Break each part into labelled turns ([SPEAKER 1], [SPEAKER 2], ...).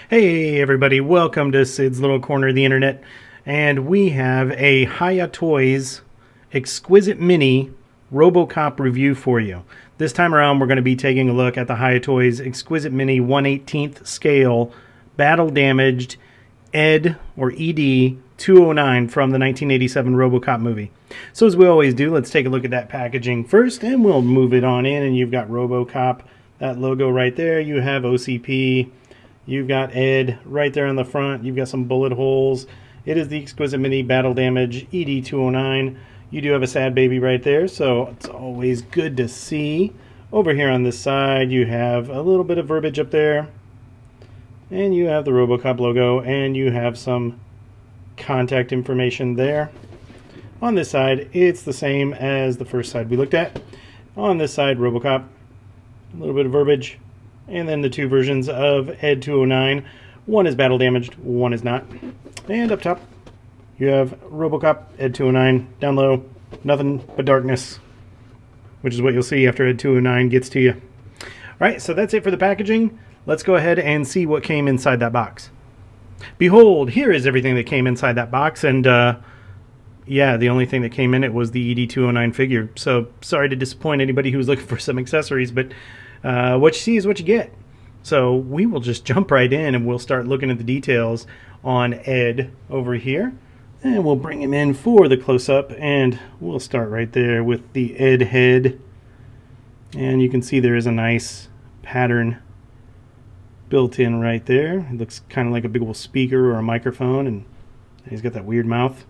[SPEAKER 1] Hey everybody, welcome to Sid's Little Corner of the Internet, and we have a Hiya Toys Exquisite Mini Robocop review for you. This time around we're going to be taking a look at the Hiya Toys Exquisite Mini 1/18th scale battle damaged ED or ED-209 from the 1987 Robocop movie. So as we always do, let's take a look at that packaging first and we'll move it on in. And you've got Robocop, that logo right there. You have OCP. You've got ED right there on the front. You've got some bullet holes. It is the Exquisite Mini Battle Damage ED-209. You do have a sad baby right there, so it's always good to see. Over here on this side, you have a little bit of verbiage up there. And you have the Robocop logo, and you have some contact information there. On this side, it's the same as the first side we looked at. On this side, Robocop, a little bit of verbiage. And then the two versions of ED-209. One is battle damaged, one is not. And up top, you have Robocop ED-209. Down low, nothing but darkness, which is what you'll see after ED-209 gets to you. All right, so that's it for the packaging. Let's go ahead and see what came inside that box. Behold, here is everything that came inside that box. And yeah, the only thing that came in it was the ED-209 figure. So sorry to disappoint anybody who was looking for some accessories, but what you see is what you get. So we will just jump right in and we'll start looking at the details on Ed over here. And we'll bring him in for the close-up, and we'll start right there with the Ed head. And you can see there is a nice pattern built in right there. It looks kind of like a big old speaker or a microphone, and he's got that weird mouth.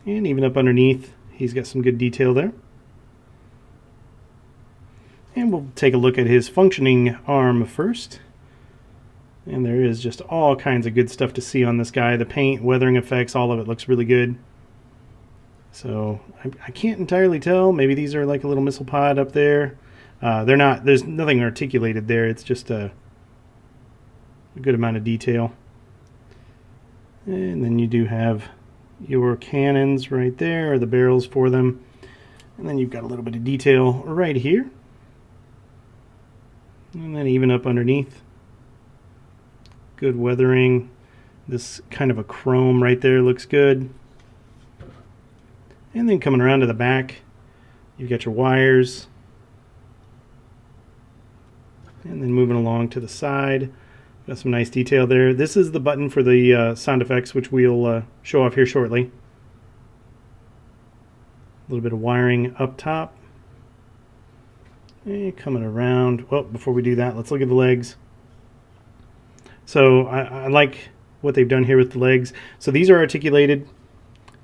[SPEAKER 1] And even up underneath, he's got some good detail there. And we'll take a look at his functioning arm first. And there is just all kinds of good stuff to see on this guy. The paint, weathering effects, all of it looks really good. So I can't entirely tell. Maybe these are like a little missile pod up there. They're not. There's nothing articulated there. It's just a good amount of detail. And then you do have your cannons right there, or the barrels for them. And then you've got a little bit of detail right here. And then even up underneath, good weathering. This kind of a chrome right there looks good. And then coming around to the back, you've got your wires. And then moving along to the side, got some nice detail there. This is the button for the sound effects, which we'll show off here shortly. A little bit of wiring up top. And coming around, well, before we do that, let's look at the legs. So I like what they've done here with the legs. So these are articulated,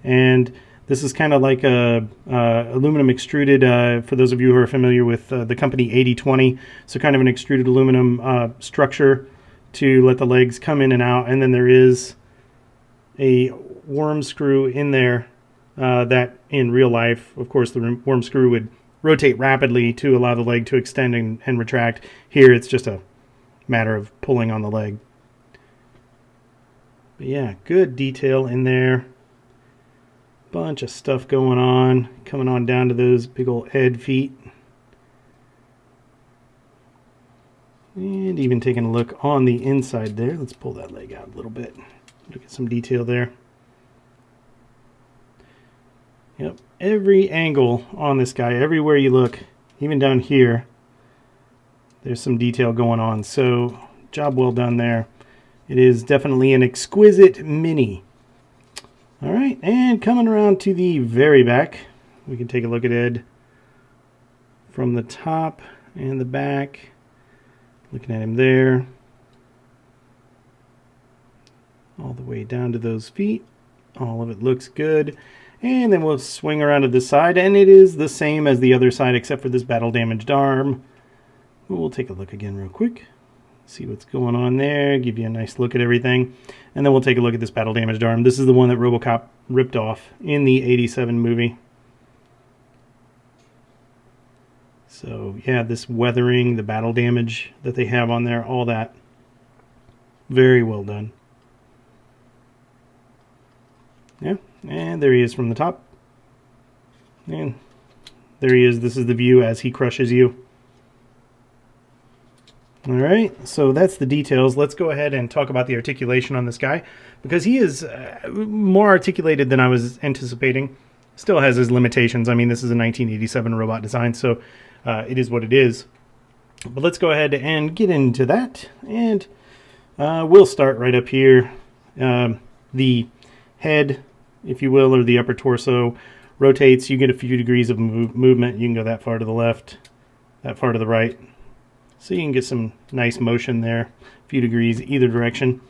[SPEAKER 1] and this is kind of like a aluminum extruded, for those of you who are familiar with the company 8020. So kind of an extruded aluminum structure to let the legs come in and out. And then there is a worm screw in there that in real life, of course, the worm screw would rotate rapidly to allow the leg to extend and retract. Here it's just a matter of pulling on the leg. But yeah, good detail in there. Bunch of stuff going on, coming on down to those big old Ed feet. And even taking a look on the inside there. Let's pull that leg out a little bit. Look at some detail there. Yep, every angle on this guy, everywhere you look, even down here, there's some detail going on. So, job well done there. It is definitely an exquisite mini. All right, and coming around to the very back, we can take a look at Ed from the top and the back. Looking at him there. All the way down to those feet. All of it looks good. And then we'll swing around to this side, and it is the same as the other side except for this battle damaged arm. We'll take a look again real quick. See what's going on there, give you a nice look at everything. And then we'll take a look at this battle damaged arm. This is the one that Robocop ripped off in the 87 movie. So yeah, this weathering, the battle damage that they have on there, all that, very well done. Yeah, and there he is from the top. And there he is. This is the view as he crushes you. Alright, so that's the details. Let's go ahead and talk about the articulation on this guy, because he is more articulated than I was anticipating. Still has his limitations. I mean, this is a 1987 robot design, so it is what it is. But let's go ahead and get into that, and we'll start right up here. The head, if you will, or the upper torso rotates. You get a few degrees of movement. You can go that far to the left, that far to the right. So you can get some nice motion there, a few degrees either direction.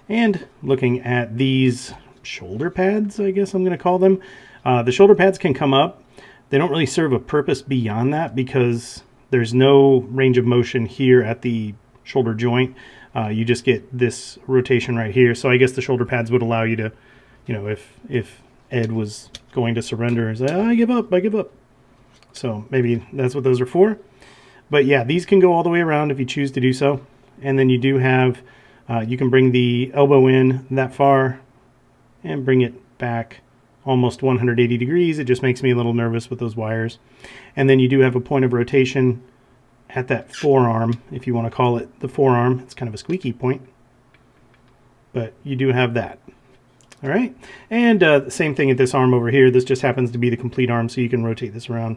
[SPEAKER 1] And looking at these shoulder pads, I guess I'm going to call them. The shoulder pads can come up. They don't really serve a purpose beyond that because there's no range of motion here at the shoulder joint. You just get this rotation right here. So I guess the shoulder pads would allow you to, you know, if Ed was going to surrender and say, oh, I give up. So maybe that's what those are for. But yeah, these can go all the way around if you choose to do so. And then you do have, you can bring the elbow in that far and bring it back almost 180 degrees. It just makes me a little nervous with those wires. And then you do have a point of rotation at that forearm, if you want to call it the forearm. It's kind of a squeaky point, but you do have that. All right, and the same thing at this arm over here. This just happens to be the complete arm, so you can rotate this around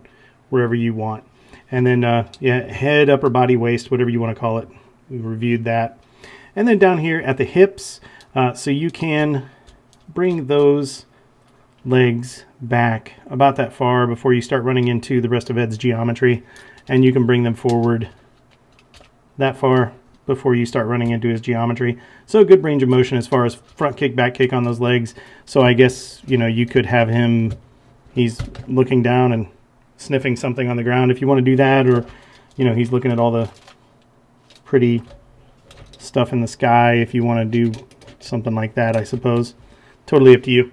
[SPEAKER 1] wherever you want. And then, yeah, head, upper body, waist, whatever you want to call it. We reviewed that. And then down here at the hips, so you can bring those legs back about that far before you start running into the rest of Ed's geometry. And you can bring them forward that far before you start running into his geometry. So good range of motion as far as front kick, back kick on those legs. So I guess, you know, you could have him, he's looking down and sniffing something on the ground if you want to do that, or, you know, he's looking at all the pretty stuff in the sky if you want to do something like that, I suppose. Totally up to you.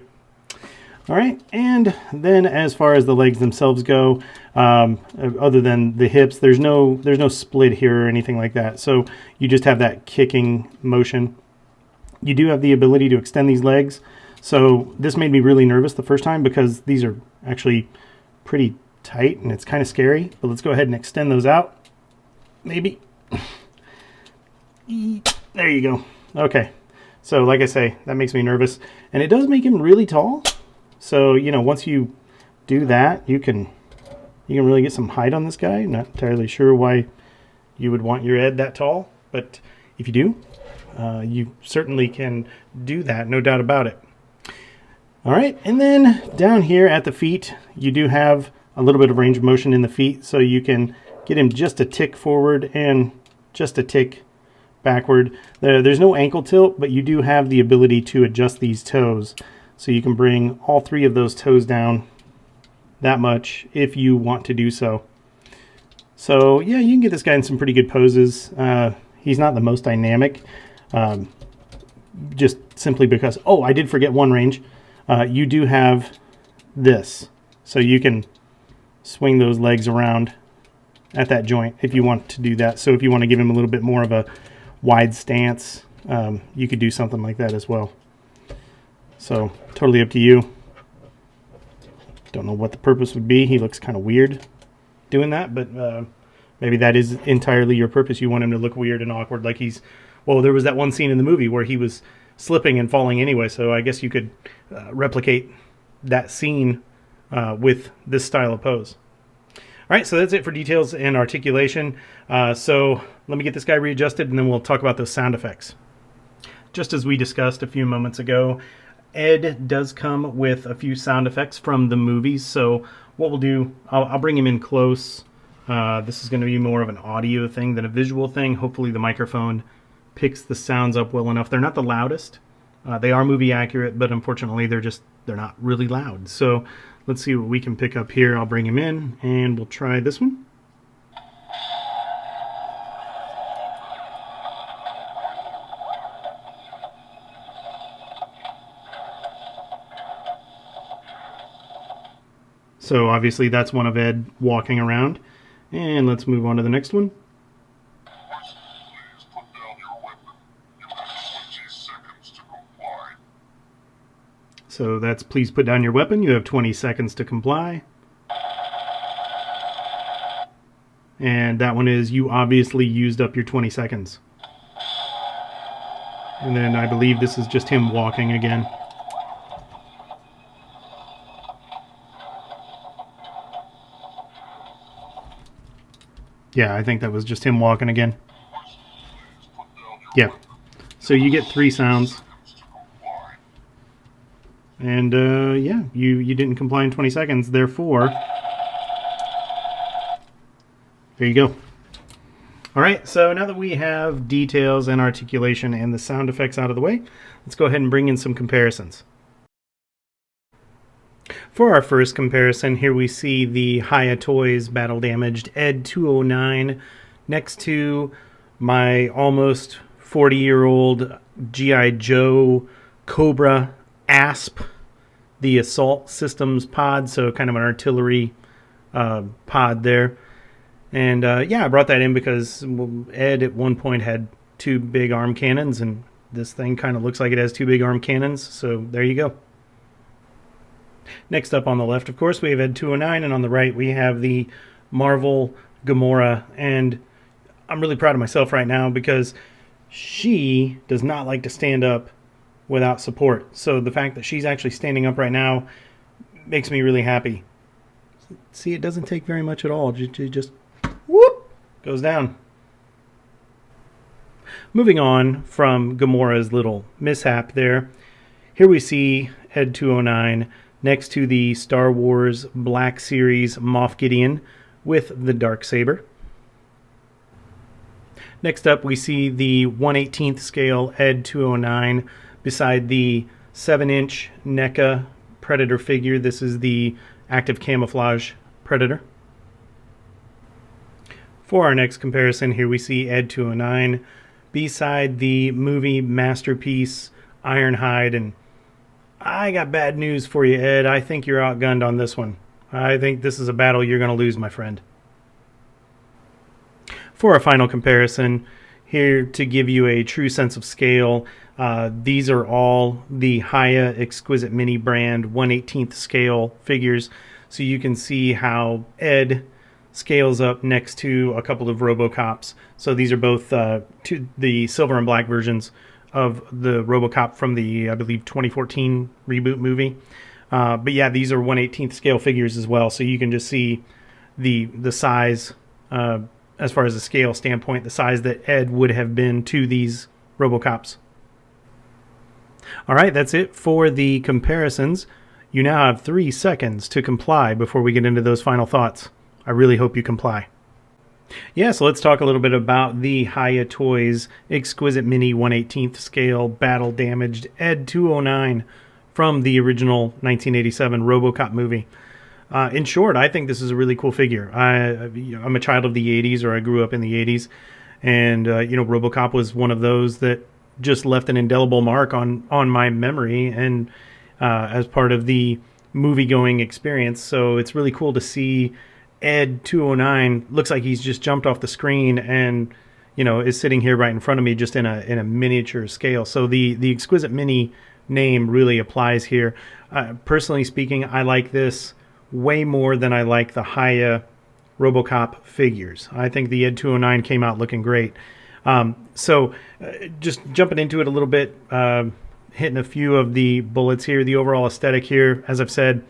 [SPEAKER 1] All right, and then as far as the legs themselves go, other than the hips, there's no split here or anything like that. So you just have that kicking motion. You do have the ability to extend these legs. So this made me really nervous the first time because these are actually pretty tight and it's kind of scary. But let's go ahead and extend those out. Maybe. There you go. Okay. So like I say, that makes me nervous. And it does make him really tall. So, you know, once you do that, you can really get some height on this guy. Not entirely sure why you would want your Ed that tall, but if you do, you certainly can do that, no doubt about it. All right, and then down here at the feet, you do have a little bit of range of motion in the feet, so you can get him just a tick forward and just a tick backward. There's no ankle tilt, but you do have the ability to adjust these toes. So you can bring all three of those toes down that much if you want to do so. So yeah, you can get this guy in some pretty good poses. He's not the most dynamic, just simply because, oh, I did forget one range. You do have this. So you can swing those legs around at that joint if you want to do that. So if you want to give him a little bit more of a wide stance, you could do something like that as well. So, totally up to you. Don't know what the purpose would be. He looks kind of weird doing that, but maybe that is entirely your purpose. You want him to look weird and awkward like he's... Well, there was that one scene in the movie where he was slipping and falling anyway, so I guess you could replicate that scene with this style of pose. All right, so that's it for details and articulation. So let me get this guy readjusted, and then we'll talk about those sound effects. Just as we discussed a few moments ago, Ed does come with a few sound effects from the movies, so what we'll do, I'll bring him in close. This is going to be more of an audio thing than a visual thing. Hopefully the microphone picks the sounds up well enough. They're not the loudest. They are movie accurate, but unfortunately they're not really loud. So let's see what we can pick up here. I'll bring him in, and we'll try this one. So obviously that's one of Ed walking around. And let's move on to the next one. So that's please put down your weapon. You have 20 seconds to comply. And that one is, you obviously used up your 20 seconds. And then I believe this is just him walking again. Yeah, I think that was just him walking again. Yeah. So you get 3 sounds. And yeah, you didn't comply in 20 seconds, therefore, there you go. Alright, so now that we have details and articulation and the sound effects out of the way, let's go ahead and bring in some comparisons. For our first comparison, here we see the Hiya Toys Battle Damaged ED-209 next to my almost 40-year-old G.I. Joe Cobra ASP, the Assault Systems pod, so kind of an artillery pod there. And yeah, I brought that in because Ed at one point had 2 big arm cannons, and this thing kind of looks like it has 2 big arm cannons, so there you go. Next up on the left, of course, we have ED-209, and on the right we have the Marvel Gamora, and I'm really proud of myself right now because she does not like to stand up without support. So the fact that she's actually standing up right now makes me really happy. See, it doesn't take very much at all. Just whoop, goes down. Moving on from Gamora's little mishap there, here we see ED-209 next to the Star Wars Black Series Moff Gideon with the Darksaber. Next up, we see the 1/18th scale ED-209 beside the 7-inch NECA Predator figure. This is the active camouflage Predator. For our next comparison, here we see ED-209 beside the movie masterpiece Ironhide, and I got bad news for you, Ed. I think you're outgunned on this one. I think this is a battle you're going to lose, my friend. For our final comparison, here to give you a true sense of scale, these are all the Hiya Exquisite Mini brand 1/18th scale figures, so you can see how Ed scales up next to a couple of Robocops. So these are both the silver and black versions of the Robocop from the, I believe, 2014 reboot movie. But yeah, these are 1/18th scale figures as well, so you can just see the size, as far as the scale standpoint, the size that Ed would have been to these Robocops. Alright, that's it for the comparisons. You now have 3 seconds to comply before we get into those final thoughts. I really hope you comply. Yeah, so let's talk a little bit about the Hiya Toys Exquisite Mini 1/18th scale Battle Damaged ED-209 from the original 1987 Robocop movie. In short, I think this is a really cool figure. I'm a child of the 80s, or I grew up in the 80s, and you know, Robocop was one of those that just left an indelible mark on my memory and as part of the movie-going experience. So it's really cool to see ED-209. Looks like he's just jumped off the screen and, you know, is sitting here right in front of me, just in a miniature scale. So the Exquisite Mini name really applies here. Personally speaking, I like this way more than I like the Hiya Robocop figures. I think the ED-209 came out looking great. So just jumping into it a little bit, hitting a few of the bullets here. The overall aesthetic here, as I've said,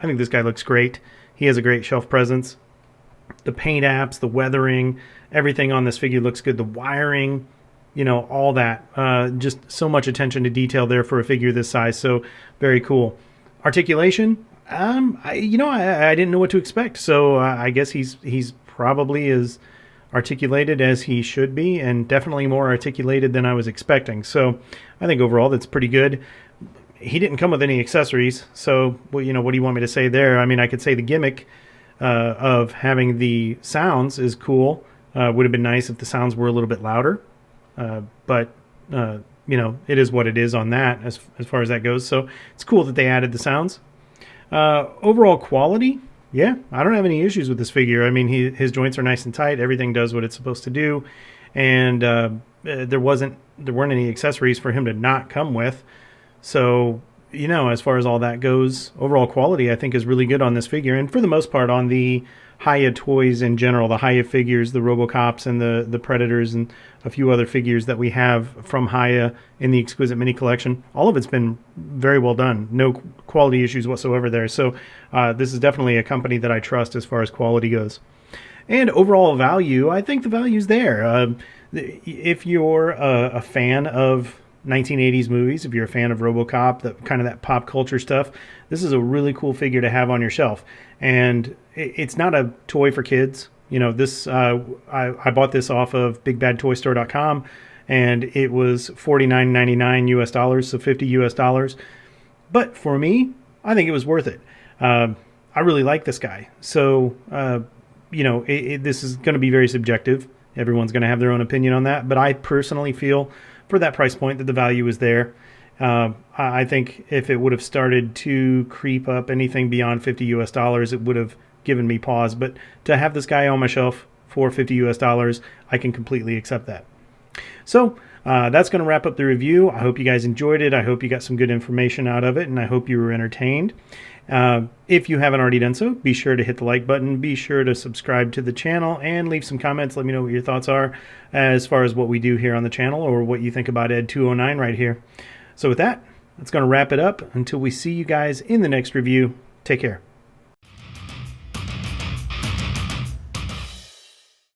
[SPEAKER 1] I think this guy looks great. He has a great shelf presence. The paint apps, the weathering, everything on this figure looks good. The wiring, you know, all that. Just so much attention to detail there for a figure this size. So very cool. Articulation, I didn't know what to expect. So I guess he's probably as articulated as he should be, and definitely more articulated than I was expecting. So I think overall that's pretty good. He didn't come with any accessories, so well, you know, what do you want me to say there? I mean, I could say the gimmick of having the sounds is cool. Would have been nice if the sounds were a little bit louder, but you know, it is what it is on that as far as that goes. So it's cool that they added the sounds. Overall quality, yeah, I don't have any issues with this figure. I mean, his joints are nice and tight. Everything does what it's supposed to do, and there weren't any accessories for him to not come with. So as far as all that goes, overall quality I think is really good on this figure, and for the most part on the Hiya Toys in general, the Hiya figures, the Robocops and the Predators and a few other figures that we have from Hiya in the Exquisite Mini collection. All of it's been very well done. No quality issues whatsoever there. So this is definitely a company that I trust as far as quality goes. And overall value, I think the value's there. If you're a fan of 1980s movies, if you're a fan of Robocop, that pop culture stuff, this is a really cool figure to have on your shelf. And it's not a toy for kids. This I bought this off of BigBadToyStore.com, and it was $49.99 US dollars, so $50 US dollars. But for me, I think it was worth it. I really like this guy. So this is going to be very subjective. Everyone's going to have their own opinion on that. But I personally feel, for that price point, that the value is there. I think if it would have started to creep up anything beyond $50 US dollars, it would have given me pause. But to have this guy on my shelf for $50 US dollars, I can completely accept that. So that's going to wrap up the review. I hope you guys enjoyed it. I hope you got some good information out of it, and I hope you were entertained. If you haven't already done so, be sure to hit the like button, be sure to subscribe to the channel, and leave some comments. Let me know what your thoughts are as far as what we do here on the channel, or what you think about ED-209 right here. So with that, that's going to wrap it up. Until we see you guys in the next review, take care.